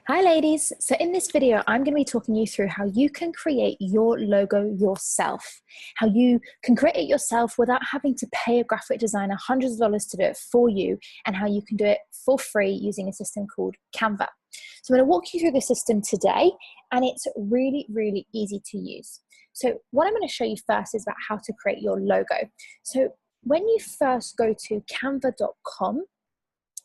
Hi ladies, so in this video I'm going to be talking you through how you can create your logo yourself, how you can create it yourself without having to pay a graphic designer hundreds of dollars to do it for you, and how you can do it for free using a system called Canva. So I'm going to walk you through the system today, and it's really easy to use. So what I'm going to show you first is about how to create your logo. So when you first go to canva.com,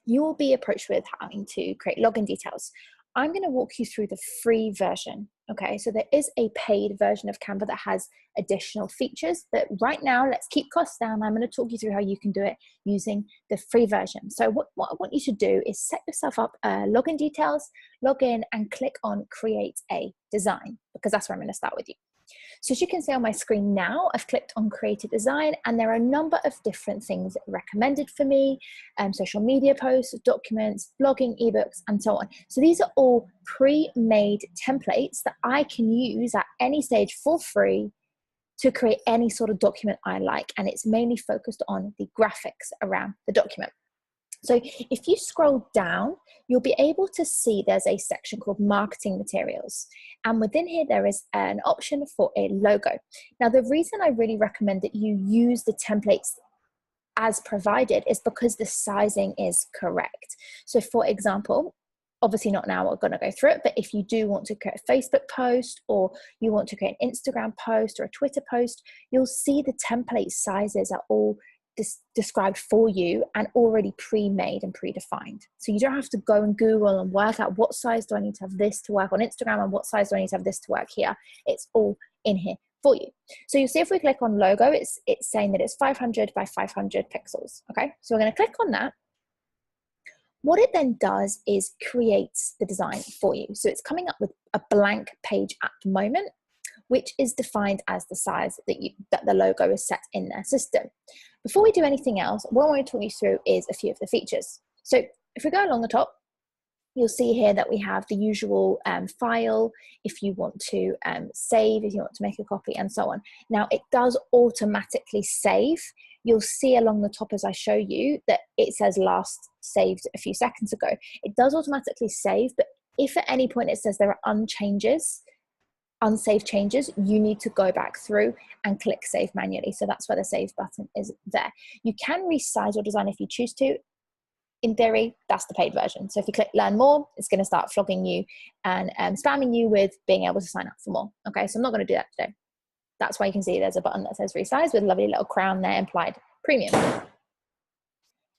you will be approached with having to create login details. I'm going to walk you through the free version. Okay, so there is a paid version of Canva that has additional features, but right now, let's keep costs down. I'm going to talk you through how you can do it using the free version. So what I want you to do is set yourself up login details, log in, and click on create a design, because that's where I'm going to start with you. So as you can see on my screen now, I've clicked on create a design, and there are a number of different things recommended for me, social media posts, documents, blogging, ebooks, and so on. So these are all pre-made templates that I can use at any stage for free to create any sort of document I like. And it's mainly focused on the graphics around the document. So if you scroll down, you'll be able to see there's a section called marketing materials. And within here, there is an option for a logo. Now, the reason I really recommend that you use the templates as provided is because the sizing is correct. So for example, obviously not now, we're going to go through it, but if you do want to create a Facebook post, or you want to create an Instagram post or a Twitter post, you'll see the template sizes are all described for you and already pre-made and predefined. So you don't have to go and Google and work out what size do I need to have this to work on Instagram and what size do I need to have this to work here. It's all in here for you. So you see, if we click on logo, it's saying that it's 500 by 500 pixels. Okay, so we're going to click on that. What it then does is creates the design for you. So it's coming up with a blank page at the moment, which is defined as the size that the logo is set in their system. Before we do anything else, what I want to talk you through is a few of the features. So if we go along the top, you'll see here that we have the usual file, if you want to save, if you want to make a copy, and so on. Now, it does automatically save. You'll see along the top as I show you that it says last saved a few seconds ago. It does automatically save, but if at any point it says there are unsaved changes, you need to go back through and click save manually. So that's where the save button is there. You can resize your design if you choose to. In theory, that's the paid version. So if you click learn more, it's going to start flogging you and spamming you with being able to sign up for more. Okay, so I'm not going to do that today. That's why you can see there's a button that says resize with a lovely little crown there, implied premium.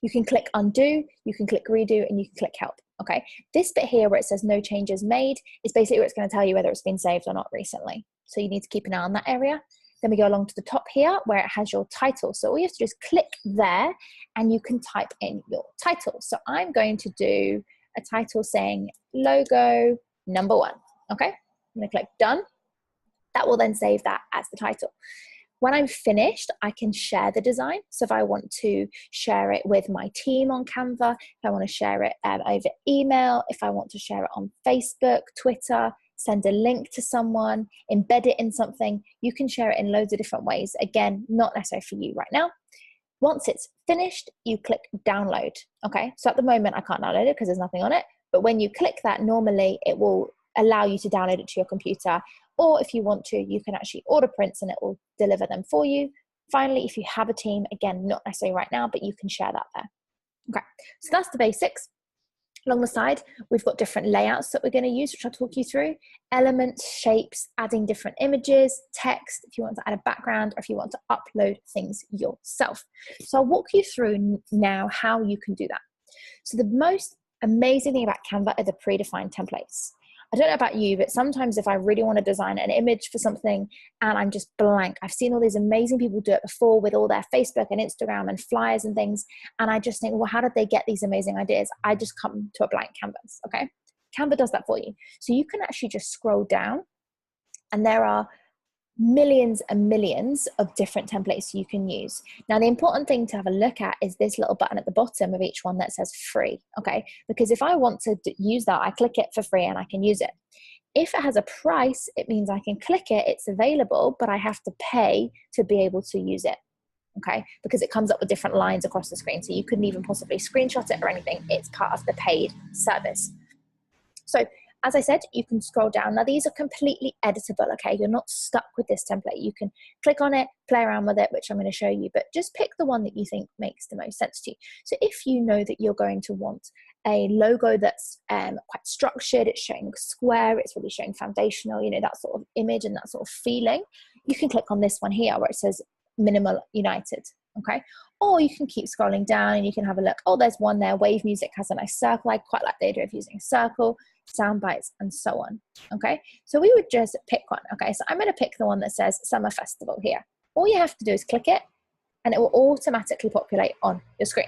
You can click undo, you can click redo, and you can click help. Okay, this bit here where it says no changes made is basically where it's going to tell you whether it's been saved or not recently. So you need to keep an eye on that area. Then we go along to the top here where it has your title. So all you have to do is click there and you can type in your title. So I'm going to do a title saying logo number 1. Okay, I'm going to click done. That will then save that as the title. When I'm finished, I can share the design. So if I want to share it with my team on Canva, if I want to share it over email, if I want to share it on Facebook, Twitter, send a link to someone, embed it in something, you can share it in loads of different ways. Again, not necessary for you right now. Once it's finished, you click download. Okay, so at the moment I can't download it because there's nothing on it. But when you click that, normally it will allow you to download it to your computer. Or if you want to, you can actually order prints and it will deliver them for you. Finally, if you have a team, again, not necessarily right now, but you can share that there. Okay, so that's the basics. Along the side, we've got different layouts that we're going to use, which I'll talk you through. Elements, shapes, adding different images, text, if you want to add a background, or if you want to upload things yourself. So I'll walk you through now how you can do that. So the most amazing thing about Canva are the predefined templates. I don't know about you, but sometimes if I really want to design an image for something and I'm just blank, I've seen all these amazing people do it before with all their Facebook and Instagram and flyers and things. And I just think, well, how did they get these amazing ideas? I just come to a blank canvas, okay? Canva does that for you. So you can actually just scroll down and there are millions and millions of different templates you can use. Now, the important thing to have a look at is this little button at the bottom of each one that says free, okay? Because if I want to use that, I click it for free and I can use it. If it has a price, it means I can click it, it's available, but I have to pay to be able to use it, okay? Because it comes up with different lines across the screen, so you couldn't even possibly screenshot it or anything. It's part of the paid service. So As I said, you can scroll down. Now these are completely editable, okay? You're not stuck with this template. You can click on it, play around with it, which I'm going to show you, but just pick the one that you think makes the most sense to you. So if you know that you're going to want a logo that's quite structured, it's showing square, it's really showing foundational, you know, that sort of image and that sort of feeling, you can click on this one here where it says Minimal United, okay? Or you can keep scrolling down and you can have a look. Oh, there's one there. Wave Music has a nice circle. I quite like the idea of using a circle, sound bites, and so on, okay? So we would just pick one, okay? So I'm going to pick the one that says Summer Festival here. All you have to do is click it and it will automatically populate on your screen.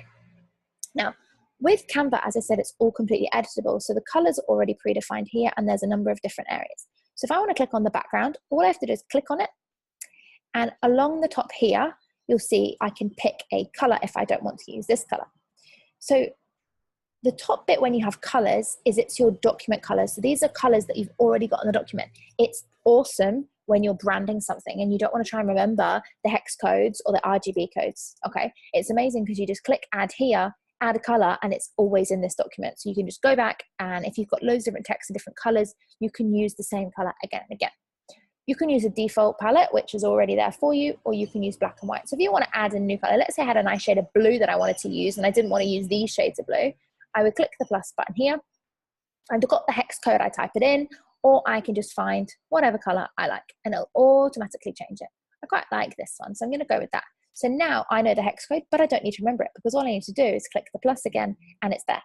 Now, with Canva, as I said, it's all completely editable. So the colors are already predefined here and there's a number of different areas. So if I want to click on the background, all I have to do is click on it. And along the top here, you'll see I can pick a color if I don't want to use this color. So the top bit when you have colors is it's your document colors. So these are colors that you've already got in the document. It's awesome when you're branding something and you don't want to try and remember the hex codes or the RGB codes, okay? It's amazing because you just click add here, add a color, and it's always in this document. So you can just go back, and if you've got loads of different text and different colors, you can use the same color again and again. You can use a default palette, which is already there for you, or you can use black and white. So if you want to add a new color, let's say I had a nice shade of blue that I wanted to use and I didn't want to use these shades of blue, I would click the plus button here. I've got the hex code, I type it in, or I can just find whatever color I like and it'll automatically change it. I quite like this one, so I'm going to go with that. So now I know the hex code, but I don't need to remember it because all I need to do is click the plus again and it's there.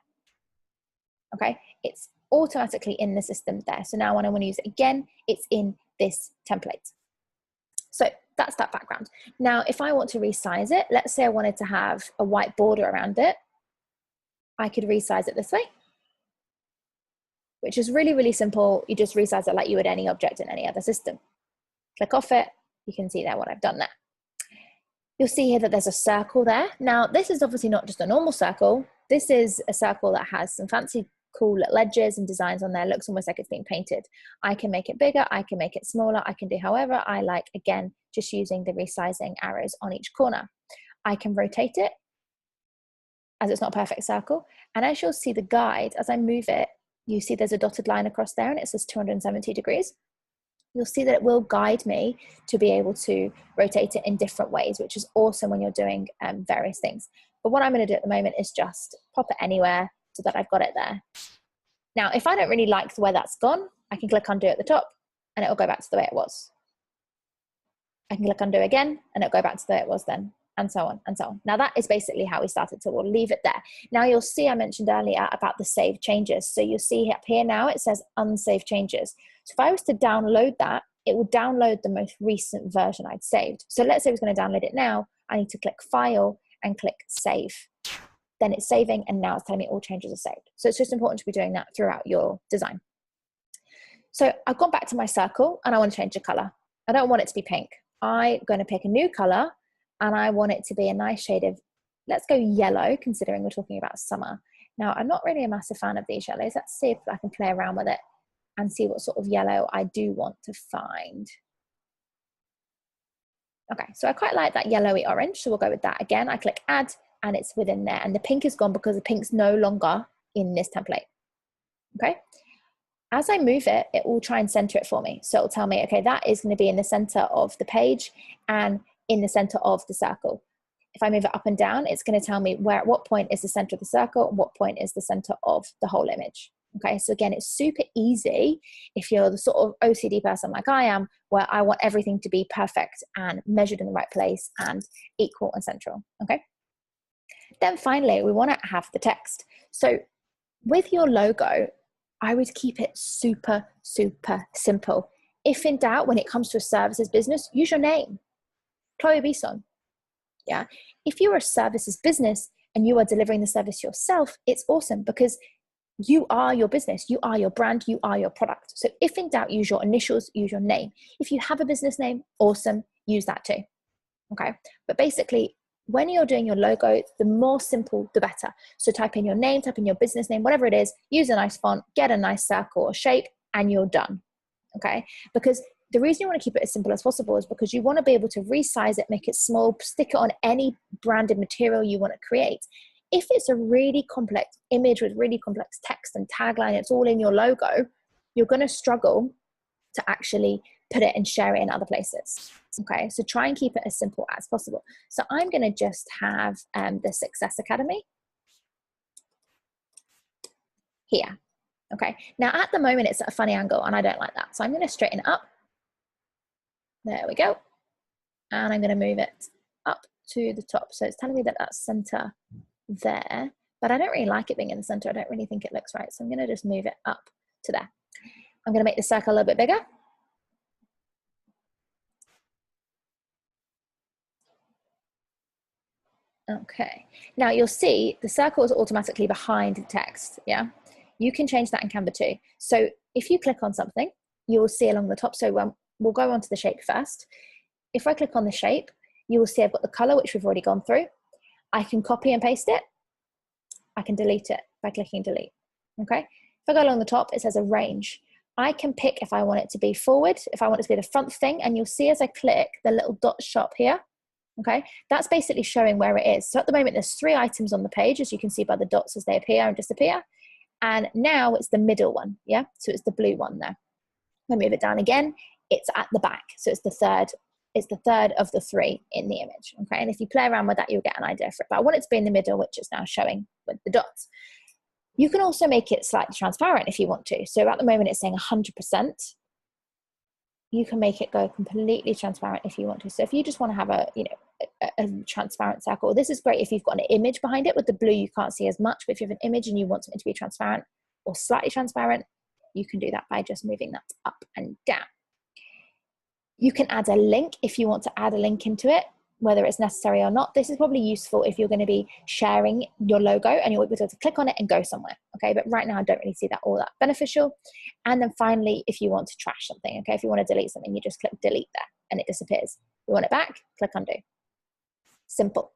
Okay, it's automatically in the system there. So now when I want to use it again, it's in this template. So that's that background. Now, if I want to resize it, let's say I wanted to have a white border around it, I could resize it this way, which is really, really simple. You just resize it like you would any object in any other system. Click off it. You can see there what I've done there. You'll see here that there's a circle there. Now, this is obviously not just a normal circle. This is a circle that has some fancy cool little edges and designs on there. It looks almost like it's being painted. I can make it bigger, I can make it smaller, I can do however I like, again, just using the resizing arrows on each corner. I can rotate it as it's not a perfect circle. And as you'll see the guide, as I move it, you see there's a dotted line across there and it says 270 degrees. You'll see that it will guide me to be able to rotate it in different ways, which is awesome when you're doing various things. But what I'm going to do at the moment is just pop it anywhere so that I've got it there. Now, if I don't really like the way that's gone, I can click undo at the top and it'll go back to the way it was. I can click undo again and it'll go back to the way it was then, and so on and so on. Now that is basically how we started, so we'll leave it there. Now you'll see I mentioned earlier about the save changes. So you'll see up here now it says unsave changes. So if I was to download that, it will download the most recent version I'd saved. So let's say I was going to download it now, I need to click File and click Save. Then it's saving and now it's telling me all changes are saved. So it's just important to be doing that throughout your design. So I've gone back to my circle and I want to change the color. I don't want it to be pink. I'm going to pick a new color and I want it to be a nice shade of, let's go yellow, considering we're talking about summer. Now, I'm not really a massive fan of these yellows. Let's see if I can play around with it and see what sort of yellow I do want to find. Okay, so I quite like that yellowy orange, so we'll go with that again. I click add and it's within there, and the pink is gone because the pink's no longer in this template. Okay, as I move it, it will try and center it for me. So it'll tell me, okay, that is going to be in the center of the page and in the center of the circle. If I move it up and down, it's going to tell me where, at what point is the center of the circle and what point is the center of the whole image. Okay, so again, it's super easy if you're the sort of OCD person like I am, where I want everything to be perfect and measured in the right place and equal and central. Okay. Then finally, we want to have the text. So with your logo, I would keep it super, super simple. If in doubt, when it comes to a services business, use your name, Chloe Bison. Yeah. If you're a services business and you are delivering the service yourself, it's awesome because you are your business, you are your brand, you are your product. So if in doubt, use your initials, use your name. If you have a business name, awesome, use that too. Okay. But basically, when you're doing your logo, the more simple, the better. So type in your name, type in your business name, whatever it is, use a nice font, get a nice circle or shape, and you're done. Okay. Because the reason you want to keep it as simple as possible is because you want to be able to resize it, make it small, stick it on any branded material you want to create. If it's a really complex image with really complex text and tagline, it's all in your logo, you're going to struggle to actually put it and share it in other places. Okay, so try and keep it as simple as possible. So I'm going to just have the Success Academy here. Okay, now at the moment it's at a funny angle and I don't like that. So I'm going to straighten it up. There we go. And I'm going to move it up to the top. So it's telling me that that's center there, but I don't really like it being in the center. I don't really think it looks right. So I'm going to just move it up to there. I'm going to make the circle a little bit bigger. Okay, now you'll see the circle is automatically behind the text, yeah? You can change that in Canva too. So if you click on something, you will see along the top, so we'll go on to the shape first. If I click on the shape, you will see I've got the color, which we've already gone through. I can copy and paste it. I can delete it by clicking delete, okay? If I go along the top, it says arrange. I can pick if I want it to be forward, if I want it to be the front thing, and you'll see as I click the little dot shop here, okay, that's basically showing where it is. So at the moment, there's 3 items on the page, as you can see by the dots as they appear and disappear. And now it's the middle one, yeah? So it's the blue one there. I'm gonna move it down again. It's at the back. So it's the third of the 3 in the image, okay? And if you play around with that, you'll get an idea for it. But I want it to be in the middle, which is now showing with the dots. You can also make it slightly transparent if you want to. So at the moment, it's saying 100%. You can make it go completely transparent if you want to. So if you just want to have a transparent circle, this is great if you've got an image behind it. With the blue, you can't see as much, but if you have an image and you want something to be transparent or slightly transparent, you can do that by just moving that up and down. You can add a link if you want to add a link into it, whether it's necessary or not. This is probably useful if you're going to be sharing your logo and you're able to click on it and go somewhere, okay? But right now, I don't really see that all that beneficial. And then finally, if you want to trash something, okay? If you want to delete something, you just click delete there and it disappears. You want it back, click undo. Simple.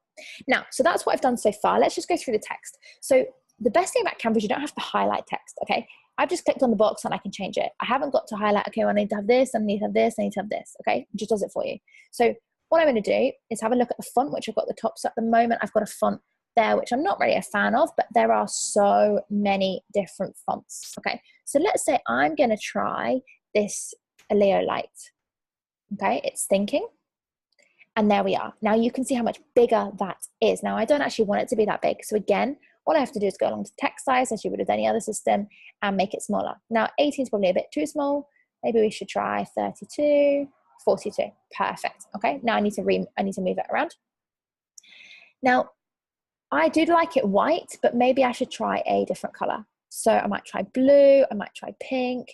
Now, so that's what I've done so far. Let's just go through the text. So the best thing about Canva is you don't have to highlight text, okay? I've just clicked on the box and I can change it. I haven't got to highlight, okay, well, I need to have this, I need to have this, I need to have this, okay? It just does it for you. So what I'm going to do is have a look at the font, which I've got the top. So at the moment, I've got a font there, which I'm not really a fan of, but there are so many different fonts, okay? So let's say I'm going to try this Leo Light, okay? It's thinking. And there we are. Now you can see how much bigger that is. Now I don't actually want it to be that big. So again, all I have to do is go along to text size as you would with any other system and make it smaller. Now 18 is probably a bit too small. Maybe we should try 32, 42. Perfect. Okay. Now I need to move it around. Now I do like it white, but maybe I should try a different color. So I might try blue. I might try pink.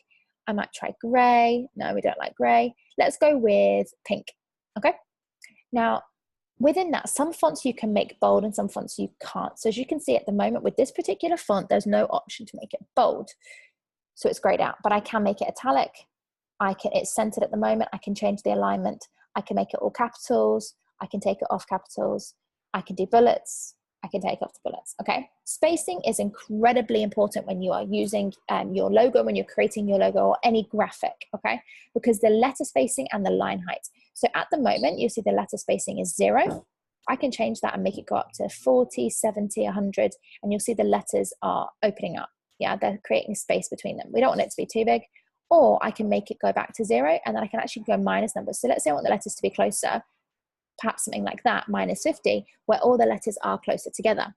I might try gray. No, we don't like gray. Let's go with pink. Okay. Now, within that, some fonts you can make bold and some fonts you can't. So as you can see at the moment with this particular font, there's no option to make it bold. So it's grayed out, but I can make it italic. It's centered at the moment. I can change the alignment. I can make it all capitals. I can take it off capitals. I can do bullets. I can take off the bullets, okay? Spacing is incredibly important when you are using your logo, when you're creating your logo or any graphic, okay? Because the letter spacing and the line height. So at the moment, you see the letter spacing is 0. I can change that and make it go up to 40, 70, 100, and you'll see the letters are opening up. Yeah, they're creating space between them. We don't want it to be too big. Or I can make it go back to 0, and then I can actually go minus numbers. So let's say I want the letters to be closer, perhaps something like that, minus 50, where all the letters are closer together.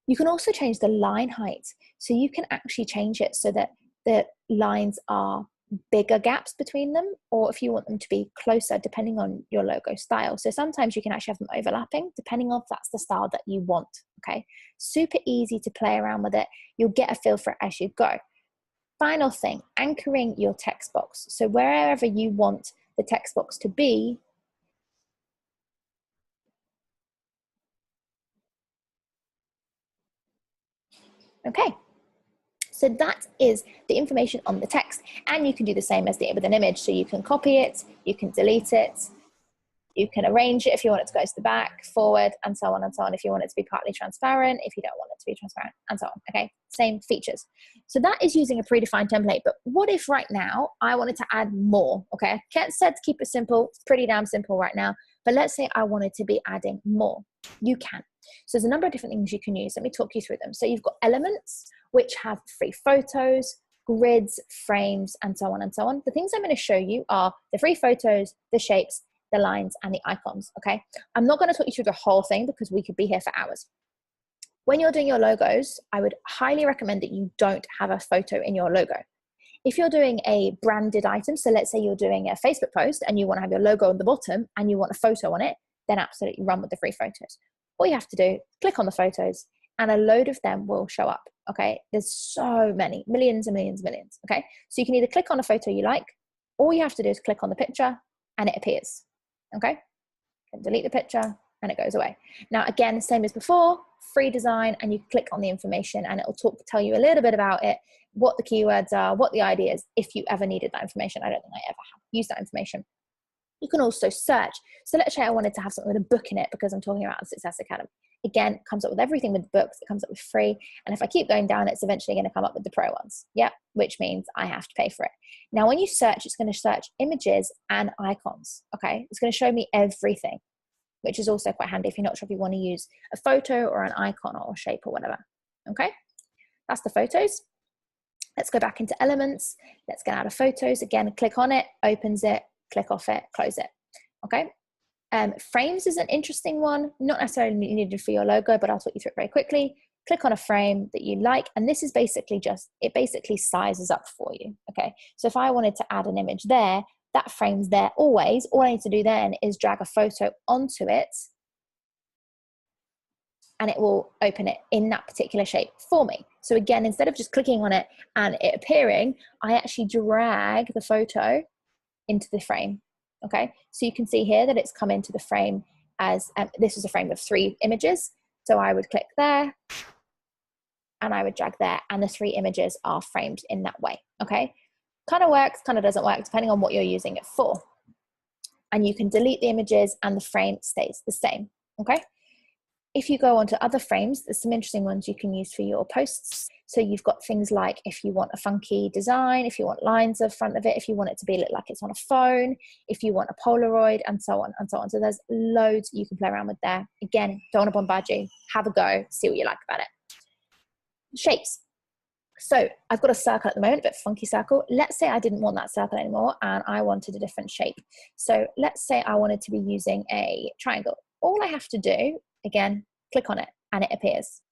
You can also change the line height. So you can actually change it so that the lines are bigger gaps between them, or if you want them to be closer, depending on your logo style. So sometimes you can actually have them overlapping, depending on if that's the style that you want, okay? Super easy to play around with it. You'll get a feel for it as you go. Final thing, anchoring your text box. So wherever you want the text box to be, okay. So that is the information on the text, and you can do the same as with an image. So you can copy it, you can delete it, you can arrange it if you want it to go to the back, forward, and so on and so on. If you want it to be partly transparent, if you don't want it to be transparent, and so on, okay? Same features. So that is using a predefined template, but what if right now I wanted to add more, okay? Kent said to keep it simple. It's pretty damn simple right now, but let's say I wanted to be adding more. You can. So there's a number of different things you can use. Let me talk you through them. So you've got elements, which have free photos, grids, frames, and so on and so on. The things I'm going to show you are the free photos, the shapes, the lines, and the icons, okay? I'm not going to talk you through the whole thing because we could be here for hours. When you're doing your logos, I would highly recommend that you don't have a photo in your logo. If you're doing a branded item, so let's say you're doing a Facebook post and you want to have your logo on the bottom and you want a photo on it, then absolutely run with the free photos. All you have to do, click on the photos and a load of them will show up, okay? There's so many, millions and millions and millions, okay? So you can either click on a photo you like, all you have to do is click on the picture and it appears, okay? You can delete the picture and it goes away. Now, again, same as before, free design, and you click on the information and it'll tell you a little bit about it, what the keywords are, what the idea is, if you ever needed that information. I don't think I ever have used that information. You can also search. So let's say I wanted to have something with a book in it because I'm talking about the Success Academy. Again, it comes up with everything with the books. It comes up with free. And if I keep going down, it's eventually going to come up with the pro ones. Yep, which means I have to pay for it. Now, when you search, it's going to search images and icons, okay? It's going to show me everything, which is also quite handy if you're not sure if you want to use a photo or an icon or a shape or whatever, okay? That's the photos. Let's go back into elements. Let's get out of photos. Again, click on it, opens it, click off it, close it, okay? Frames is an interesting one, not necessarily needed for your logo, but I'll talk you through it very quickly. Click on a frame that you like, and this is basically it basically sizes up for you, okay? So if I wanted to add an image there, that frame's there always. All I need to do then is drag a photo onto it and it will open it in that particular shape for me. So again, instead of just clicking on it and it appearing, I actually drag the photo into the frame, okay? So you can see here that it's come into the frame as, this is a frame of 3 images. So I would click there and I would drag there, and the 3 images are framed in that way, okay? Kind of works, kind of doesn't work, depending on what you're using it for. And you can delete the images and the frame stays the same, okay? If you go onto other frames, there's some interesting ones you can use for your posts. So you've got things like if you want a funky design, if you want lines in front of it, if you want it to look like it's on a phone, if you want a Polaroid, and so on and so on. So there's loads you can play around with there. Again, don't want to bombard you. Have a go, see what you like about it. Shapes. So I've got a circle at the moment, a bit funky circle. Let's say I didn't want that circle anymore and I wanted a different shape. So let's say I wanted to be using a triangle. All I have to do, again, click on it and it appears.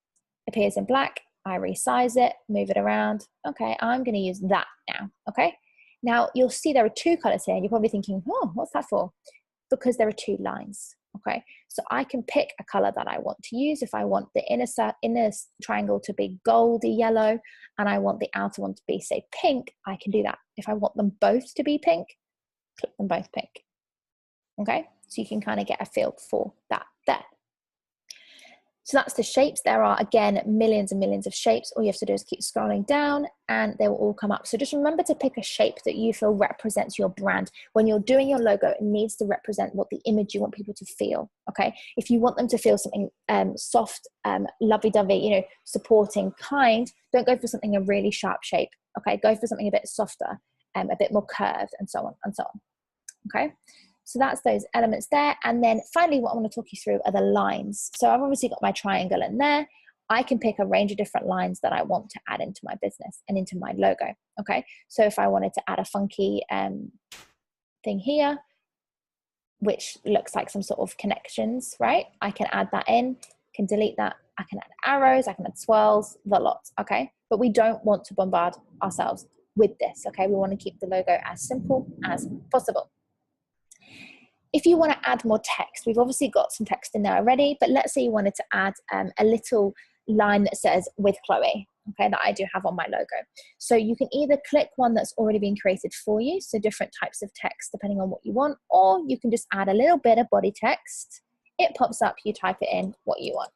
It appears in black. I resize it, move it around. Okay, I'm going to use that now. Okay. Now you'll see there are 2 colors here and you're probably thinking, oh, what's that for? Because there are 2 lines. Okay, so I can pick a color that I want to use. If I want the inner triangle to be goldy yellow and I want the outer one to be, say, pink, I can do that. If I want them both to be pink, click them both pink. Okay, so you can kind of get a feel for that there. So that's the shapes. There are, again, millions and millions of shapes. All you have to do is keep scrolling down and they will all come up. So just remember to pick a shape that you feel represents your brand. When you're doing your logo, it needs to represent what the image you want people to feel, okay? If you want them to feel something soft, lovey-dovey, supporting, kind, don't go for something a really sharp shape, okay? Go for something a bit softer, a bit more curved, and so on and so on, okay? So that's those elements there. And then finally, what I want to talk you through are the lines. So I've obviously got my triangle in there. I can pick a range of different lines that I want to add into my business and into my logo, okay? So if I wanted to add a funky thing here, which looks like some sort of connections, right? I can add that in, can delete that. I can add arrows, I can add swirls, the lot, okay? But we don't want to bombard ourselves with this, okay? We want to keep the logo as simple as possible. If you want to add more text, we've obviously got some text in there already, but let's say you wanted to add a little line that says with Chloe, okay, that I do have on my logo. So you can either click one that's already been created for you, so different types of text depending on what you want, or you can just add a little bit of body text. It pops up, you type it in what you want.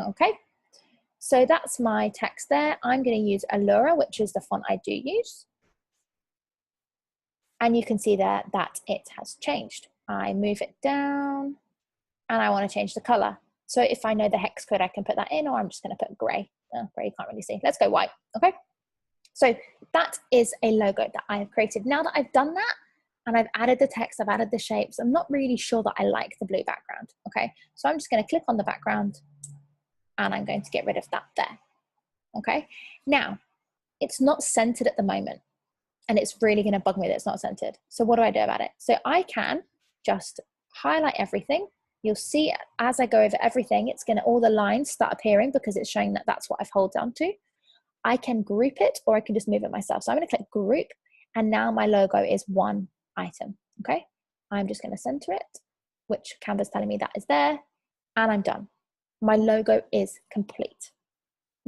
Okay, so that's my text there. I'm going to use Allura, which is the font I do use. And you can see there that it has changed. I move it down and I want to change the color. So if I know the hex code, I can put that in, or I'm just going to put gray. Gray you can't really see. Let's go white, okay? So that is a logo that I have created. Now that I've done that and I've added the text, I've added the shapes, I'm not really sure that I like the blue background, okay? So I'm just going to click on the background and I'm going to get rid of that there, okay? Now, it's not centered at the moment. And it's really going to bug me that it's not centered. So what do I do about it? So I can just highlight everything. You'll see as I go over everything, it's going to, all the lines start appearing because it's showing that that's what I've held down to. I can group it, or I can just move it myself. So I'm going to click group, and now my logo is one item. Okay. I'm just going to center it, which Canva's telling me that is there, and I'm done. My logo is complete.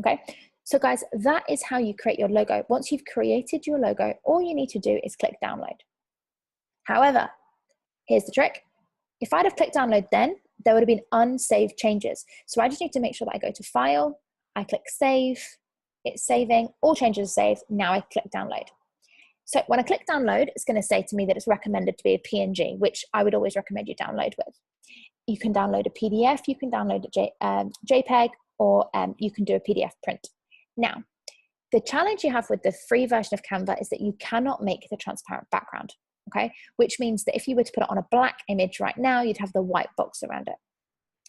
Okay. So guys, that is how you create your logo. Once you've created your logo, all you need to do is click download. However, here's the trick. If I'd have clicked download then, there would have been unsaved changes. So I just need to make sure that I go to file, I click save, it's saving, all changes are saved. Now I click download. So when I click download, it's going to say to me that it's recommended to be a PNG, which I would always recommend you download with. You can download a PDF, you can download a JPEG, or you can do a PDF print. Now, the challenge you have with the free version of Canva is that you cannot make the transparent background, okay? Which means that if you were to put it on a black image right now, you'd have the white box around it.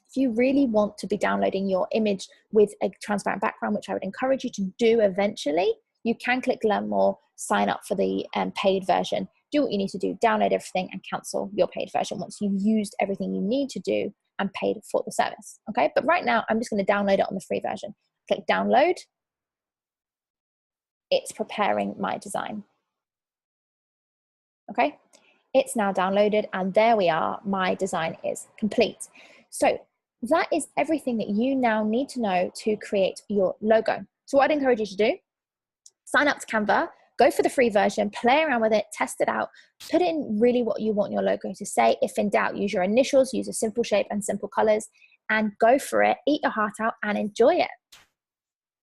If you really want to be downloading your image with a transparent background, which I would encourage you to do eventually, you can click learn more, sign up for the paid version, do what you need to do, download everything, and cancel your paid version once you've used everything you need to do and paid for the service, okay? But right now, I'm just going to download it on the free version. Click download. It's preparing my design. Okay, it's now downloaded, and there we are. My design is complete. So that is everything that you now need to know to create your logo. So what I'd encourage you to do, sign up to Canva, go for the free version, play around with it, test it out, put in really what you want your logo to say. If in doubt, use your initials, use a simple shape and simple colors, and go for it, eat your heart out and enjoy it.